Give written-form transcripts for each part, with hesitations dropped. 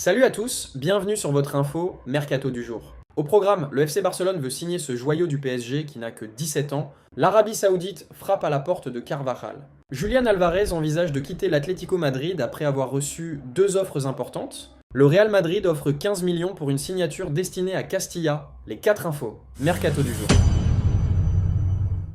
Salut à tous, bienvenue sur votre info Mercato du jour. Au programme, le FC Barcelone veut signer ce joyau du PSG qui n'a que 17 ans. L'Arabie Saoudite frappe à la porte de Carvajal. Julián Álvarez envisage de quitter l'Atlético Madrid après avoir reçu deux offres importantes. Le Real Madrid offre 15 millions pour une signature destinée à Castilla. Les 4 infos. Mercato du jour.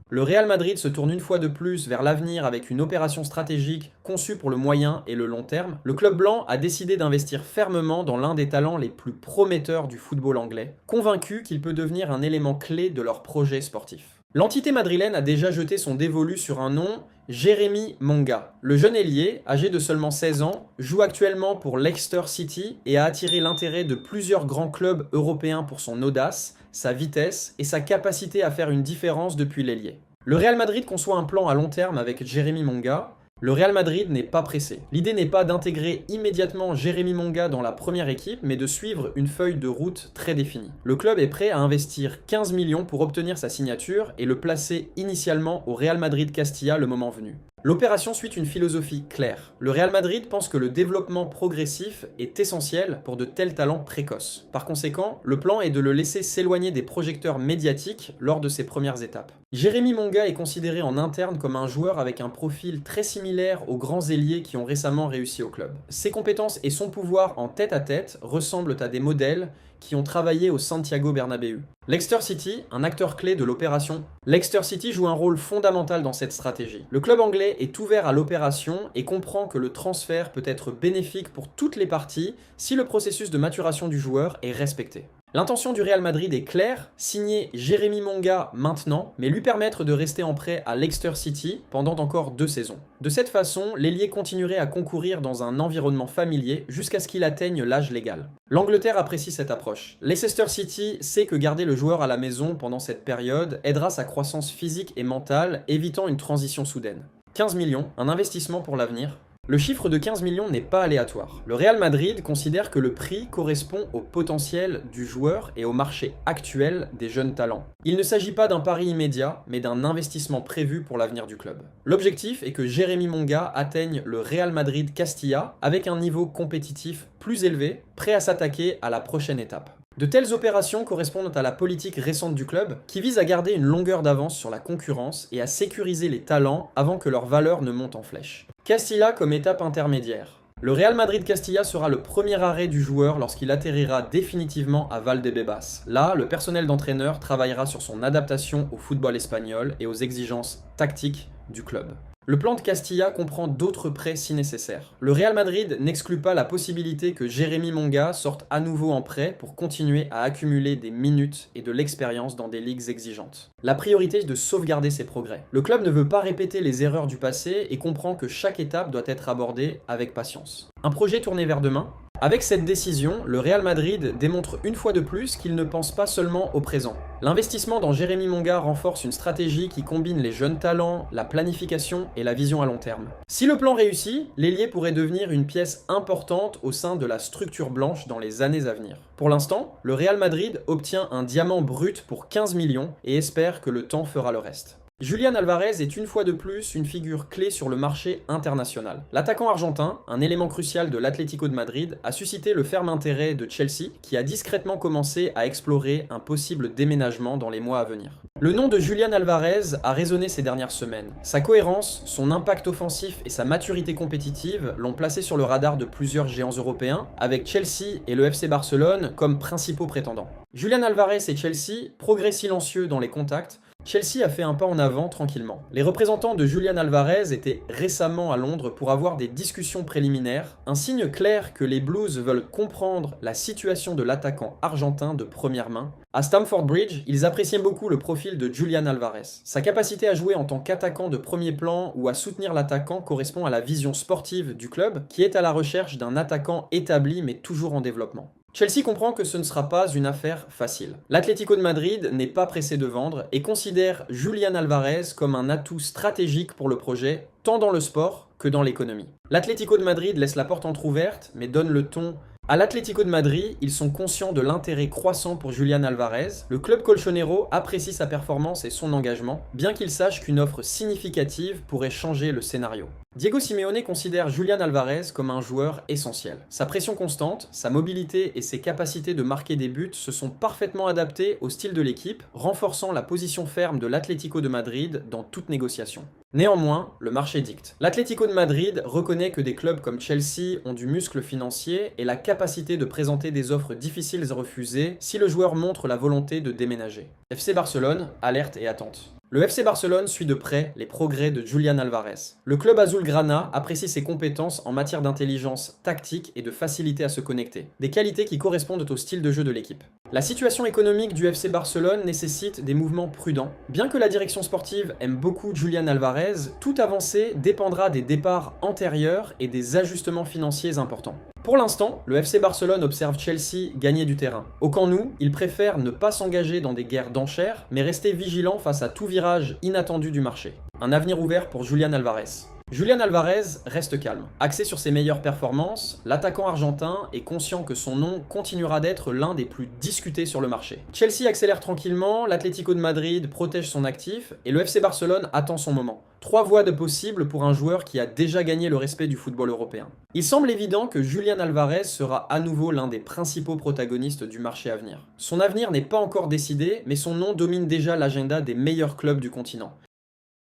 Le Real Madrid se tourne une fois de plus vers l'avenir avec une opération stratégique conçue pour le moyen et le long terme. Le club blanc a décidé d'investir fermement dans l'un des talents les plus prometteurs du football anglais, convaincu qu'il peut devenir un élément clé de leur projet sportif. L'entité madrilène a déjà jeté son dévolu sur un nom, Jérémy Monga. Le jeune ailier, âgé de seulement 16 ans, joue actuellement pour Leicester City et a attiré l'intérêt de plusieurs grands clubs européens pour son audace, sa vitesse et sa capacité à faire une différence depuis l'ailier. Le Real Madrid conçoit un plan à long terme avec Jérémy Monga. Le Real Madrid n'est pas pressé. L'idée n'est pas d'intégrer immédiatement Jérémy Monga dans la première équipe, mais de suivre une feuille de route très définie. Le club est prêt à investir 15 millions pour obtenir sa signature et le placer initialement au Real Madrid Castilla le moment venu. L'opération suit une philosophie claire. Le Real Madrid pense que le développement progressif est essentiel pour de tels talents précoces. Par conséquent, le plan est de le laisser s'éloigner des projecteurs médiatiques lors de ses premières étapes. Jérémy Monga est considéré en interne comme un joueur avec un profil très similaire aux grands ailiers qui ont récemment réussi au club. Ses compétences et son pouvoir en tête-à-tête ressemblent à des modèles qui ont travaillé au Santiago Bernabéu. Leicester City, un acteur clé de l'opération. Leicester City joue un rôle fondamental dans cette stratégie. Le club anglais est ouvert à l'opération et comprend que le transfert peut être bénéfique pour toutes les parties si le processus de maturation du joueur est respecté. L'intention du Real Madrid est claire, signer Jérémy Monga maintenant, mais lui permettre de rester en prêt à Leicester City pendant encore 2 saisons. De cette façon, l'ailier continuerait à concourir dans un environnement familier jusqu'à ce qu'il atteigne l'âge légal. L'Angleterre apprécie cette approche. Leicester City sait que garder le joueur à la maison pendant cette période aidera sa croissance physique et mentale, évitant une transition soudaine. 15 millions, un investissement pour l'avenir. Le chiffre de 15 millions n'est pas aléatoire. Le Real Madrid considère que le prix correspond au potentiel du joueur et au marché actuel des jeunes talents. Il ne s'agit pas d'un pari immédiat, mais d'un investissement prévu pour l'avenir du club. L'objectif est que Jérémy Monga atteigne le Real Madrid Castilla avec un niveau compétitif plus élevé, prêt à s'attaquer à la prochaine étape. De telles opérations correspondent à la politique récente du club qui vise à garder une longueur d'avance sur la concurrence et à sécuriser les talents avant que leur valeur ne monte en flèche. Castilla comme étape intermédiaire. Le Real Madrid Castilla sera le premier arrêt du joueur lorsqu'il atterrira définitivement à Valdebebas. Là, le personnel d'entraîneur travaillera sur son adaptation au football espagnol et aux exigences tactiques du club. Le plan de Castilla comprend d'autres prêts si nécessaire. Le Real Madrid n'exclut pas la possibilité que Jérémy Monga sorte à nouveau en prêt pour continuer à accumuler des minutes et de l'expérience dans des ligues exigeantes. La priorité est de sauvegarder ses progrès. Le club ne veut pas répéter les erreurs du passé et comprend que chaque étape doit être abordée avec patience. Un projet tourné vers demain. Avec cette décision, le Real Madrid démontre une fois de plus qu'il ne pense pas seulement au présent. L'investissement dans Jérémy Monga renforce une stratégie qui combine les jeunes talents, la planification et la vision à long terme. Si le plan réussit, l'ailier pourrait devenir une pièce importante au sein de la structure blanche dans les années à venir. Pour l'instant, le Real Madrid obtient un diamant brut pour 15 millions et espère que le temps fera le reste. Julián Álvarez est une fois de plus une figure clé sur le marché international. L'attaquant argentin, un élément crucial de l'Atlético de Madrid, a suscité le ferme intérêt de Chelsea, qui a discrètement commencé à explorer un possible déménagement dans les mois à venir. Le nom de Julián Álvarez a résonné ces dernières semaines. Sa cohérence, son impact offensif et sa maturité compétitive l'ont placé sur le radar de plusieurs géants européens, avec Chelsea et le FC Barcelone comme principaux prétendants. Julián Álvarez et Chelsea, progrès silencieux dans les contacts. Chelsea a fait un pas en avant tranquillement. Les représentants de Julián Álvarez étaient récemment à Londres pour avoir des discussions préliminaires, un signe clair que les Blues veulent comprendre la situation de l'attaquant argentin de première main. À Stamford Bridge, ils appréciaient beaucoup le profil de Julián Álvarez. Sa capacité à jouer en tant qu'attaquant de premier plan ou à soutenir l'attaquant correspond à la vision sportive du club qui est à la recherche d'un attaquant établi mais toujours en développement. Chelsea comprend que ce ne sera pas une affaire facile. L'Atlético de Madrid n'est pas pressé de vendre et considère Julián Álvarez comme un atout stratégique pour le projet, tant dans le sport que dans l'économie. L'Atlético de Madrid laisse la porte entrouverte, mais donne le ton. À l'Atlético de Madrid, ils sont conscients de l'intérêt croissant pour Julián Álvarez. Le club colchonero apprécie sa performance et son engagement, bien qu'il sache qu'une offre significative pourrait changer le scénario. Diego Simeone considère Julián Alvarez comme un joueur essentiel. Sa pression constante, sa mobilité et ses capacités de marquer des buts se sont parfaitement adaptés au style de l'équipe, renforçant la position ferme de l'Atlético de Madrid dans toute négociation. Néanmoins, le marché dicte. L'Atlético de Madrid reconnaît que des clubs comme Chelsea ont du muscle financier et la capacité de présenter des offres difficiles à refuser si le joueur montre la volonté de déménager. FC Barcelone, alerte et attente. Le FC Barcelone suit de près les progrès de Julián Alvarez. Le club azulgrana apprécie ses compétences en matière d'intelligence tactique et de facilité à se connecter, des qualités qui correspondent au style de jeu de l'équipe. La situation économique du FC Barcelone nécessite des mouvements prudents. Bien que la direction sportive aime beaucoup Julián Alvarez, toute avancée dépendra des départs antérieurs et des ajustements financiers importants. Pour l'instant, le FC Barcelone observe Chelsea gagner du terrain. Au camp nou, il préfère ne pas s'engager dans des guerres d'enchères, mais rester vigilant face à tout virage inattendu du marché. Un avenir ouvert pour Julián Alvarez. Julián Alvarez reste calme. Axé sur ses meilleures performances, l'attaquant argentin est conscient que son nom continuera d'être l'un des plus discutés sur le marché. Chelsea accélère tranquillement, l'Atlético de Madrid protège son actif et le FC Barcelone attend son moment. 3 voies de possibles pour un joueur qui a déjà gagné le respect du football européen. Il semble évident que Julián Alvarez sera à nouveau l'un des principaux protagonistes du marché à venir. Son avenir n'est pas encore décidé, mais son nom domine déjà l'agenda des meilleurs clubs du continent.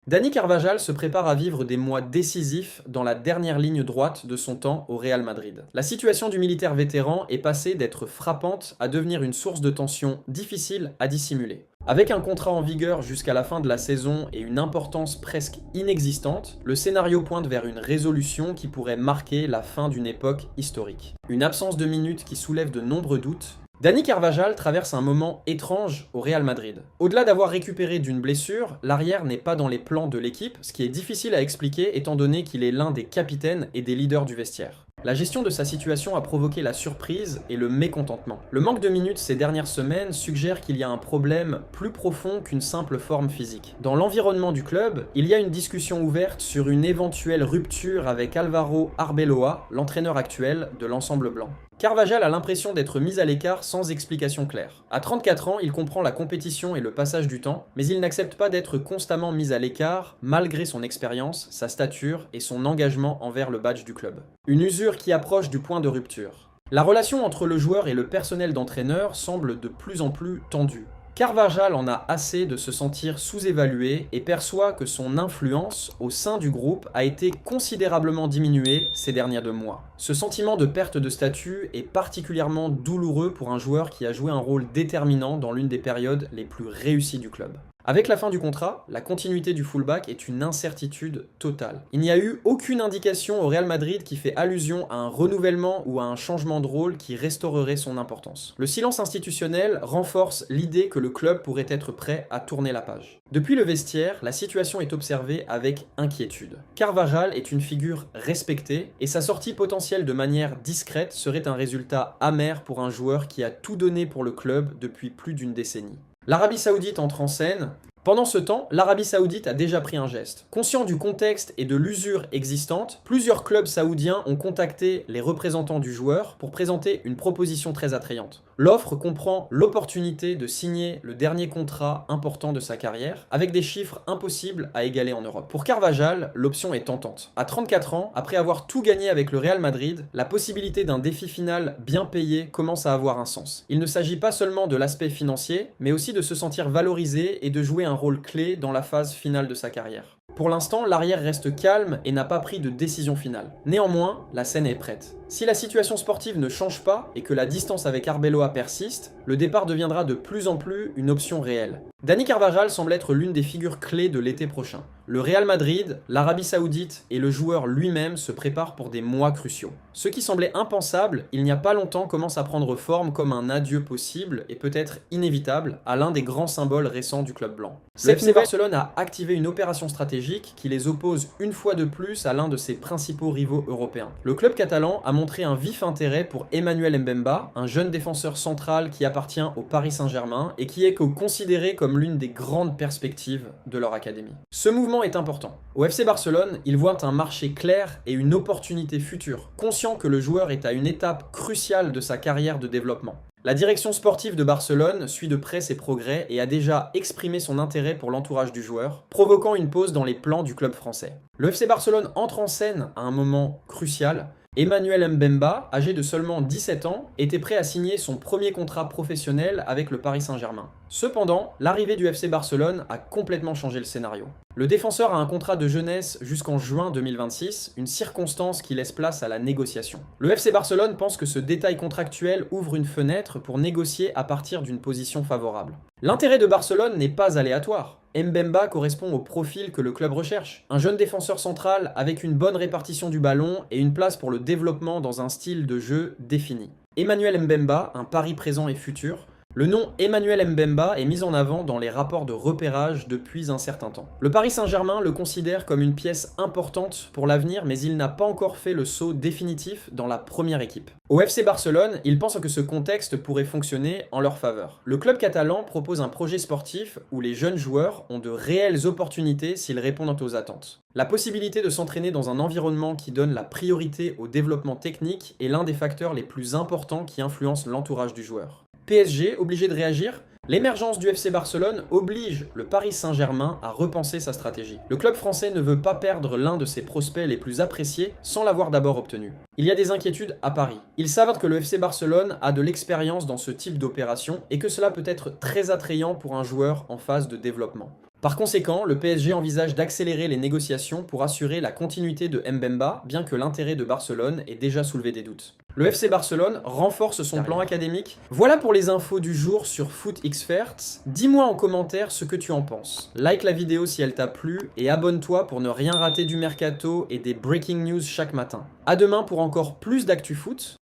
Dani Carvajal se prépare à vivre des mois décisifs dans la dernière ligne droite de son temps au Real Madrid. La situation du militaire vétéran est passée d'être frappante à devenir une source de tension difficile à dissimuler. Avec un contrat en vigueur jusqu'à la fin de la saison et une importance presque inexistante, le scénario pointe vers une résolution qui pourrait marquer la fin d'une époque historique. Une absence de minutes qui soulève de nombreux doutes. Dani Carvajal traverse un moment étrange au Real Madrid. Au-delà d'avoir récupéré d'une blessure, l'arrière n'est pas dans les plans de l'équipe, ce qui est difficile à expliquer étant donné qu'il est l'un des capitaines et des leaders du vestiaire. La gestion de sa situation a provoqué la surprise et le mécontentement. Le manque de minutes ces dernières semaines suggère qu'il y a un problème plus profond qu'une simple forme physique. Dans l'environnement du club, il y a une discussion ouverte sur une éventuelle rupture avec Álvaro Arbeloa, l'entraîneur actuel de l'ensemble blanc. Carvajal a l'impression d'être mis à l'écart sans explication claire. À 34 ans, il comprend la compétition et le passage du temps, mais il n'accepte pas d'être constamment mis à l'écart malgré son expérience, sa stature et son engagement envers le badge du club. Une usure qui approche du point de rupture. La relation entre le joueur et le personnel d'entraîneur semble de plus en plus tendue. Carvajal en a assez de se sentir sous-évalué et perçoit que son influence au sein du groupe a été considérablement diminuée ces derniers 2 mois. Ce sentiment de perte de statut est particulièrement douloureux pour un joueur qui a joué un rôle déterminant dans l'une des périodes les plus réussies du club. Avec la fin du contrat, la continuité du fullback est une incertitude totale. Il n'y a eu aucune indication au Real Madrid qui fait allusion à un renouvellement ou à un changement de rôle qui restaurerait son importance. Le silence institutionnel renforce l'idée que le club pourrait être prêt à tourner la page. Depuis le vestiaire, la situation est observée avec inquiétude. Carvajal est une figure respectée et sa sortie potentielle de manière discrète serait un résultat amer pour un joueur qui a tout donné pour le club depuis plus d'une décennie. L'Arabie Saoudite entre en scène. Pendant ce temps, l'Arabie Saoudite a déjà pris un geste. Conscient du contexte et de l'usure existante, plusieurs clubs saoudiens ont contacté les représentants du joueur pour présenter une proposition très attrayante. L'offre comprend l'opportunité de signer le dernier contrat important de sa carrière, avec des chiffres impossibles à égaler en Europe. Pour Carvajal, l'option est tentante. À 34 ans, après avoir tout gagné avec le Real Madrid, la possibilité d'un défi final bien payé commence à avoir un sens. Il ne s'agit pas seulement de l'aspect financier, mais aussi de se sentir valorisé et de jouer un rôle clé dans la phase finale de sa carrière. Pour l'instant, l'arrière reste calme et n'a pas pris de décision finale. Néanmoins, la scène est prête. Si la situation sportive ne change pas et que la distance avec Arbeloa persiste, le départ deviendra de plus en plus une option réelle. Dani Carvajal semble être l'une des figures clés de l'été prochain. Le Real Madrid, l'Arabie Saoudite et le joueur lui-même se préparent pour des mois cruciaux. Ce qui semblait impensable il n'y a pas longtemps commence à prendre forme comme un adieu possible et peut-être inévitable à l'un des grands symboles récents du club blanc. Le FC Barcelone a activé une opération stratégique qui les oppose une fois de plus à l'un de ses principaux rivaux européens. Le club catalan a montré un vif intérêt pour Emmanuel Mbemba, un jeune défenseur central qui appartient au Paris Saint-Germain et qui est considéré comme l'une des grandes perspectives de leur académie. Ce mouvement est important. Au FC Barcelone, ils voient un marché clair et une opportunité future, conscient que le joueur est à une étape cruciale de sa carrière de développement. La direction sportive de Barcelone suit de près ses progrès et a déjà exprimé son intérêt pour l'entourage du joueur, provoquant une pause dans les plans du club français. Le FC Barcelone entre en scène à un moment crucial. Emmanuel Mbemba, âgé de seulement 17 ans, était prêt à signer son premier contrat professionnel avec le Paris Saint-Germain. Cependant, l'arrivée du FC Barcelone a complètement changé le scénario. Le défenseur a un contrat de jeunesse jusqu'en juin 2026, une circonstance qui laisse place à la négociation. Le FC Barcelone pense que ce détail contractuel ouvre une fenêtre pour négocier à partir d'une position favorable. L'intérêt de Barcelone n'est pas aléatoire. Mbemba correspond au profil que le club recherche. Un jeune défenseur central avec une bonne répartition du ballon et une place pour le développement dans un style de jeu défini. Emmanuel Mbemba, un pari présent et futur. Le nom Emmanuel Mbemba est mis en avant dans les rapports de repérage depuis un certain temps. Le Paris Saint-Germain le considère comme une pièce importante pour l'avenir, mais il n'a pas encore fait le saut définitif dans la première équipe. Au FC Barcelone, ils pensent que ce contexte pourrait fonctionner en leur faveur. Le club catalan propose un projet sportif où les jeunes joueurs ont de réelles opportunités s'ils répondent aux attentes. La possibilité de s'entraîner dans un environnement qui donne la priorité au développement technique est l'un des facteurs les plus importants qui influencent l'entourage du joueur. PSG obligé de réagir? L'émergence du FC Barcelone oblige le Paris Saint-Germain à repenser sa stratégie. Le club français ne veut pas perdre l'un de ses prospects les plus appréciés sans l'avoir d'abord obtenu. Il y a des inquiétudes à Paris. Ils savent que le FC Barcelone a de l'expérience dans ce type d'opération et que cela peut être très attrayant pour un joueur en phase de développement. Par conséquent, le PSG envisage d'accélérer les négociations pour assurer la continuité de Mbemba, bien que l'intérêt de Barcelone ait déjà soulevé des doutes. Le FC Barcelone renforce son plan académique. Voilà pour les infos du jour sur FootXperts. Dis-moi en commentaire ce que tu en penses. Like la vidéo si elle t'a plu et abonne-toi pour ne rien rater du mercato et des breaking news chaque matin. À demain pour encore plus d'actu foot.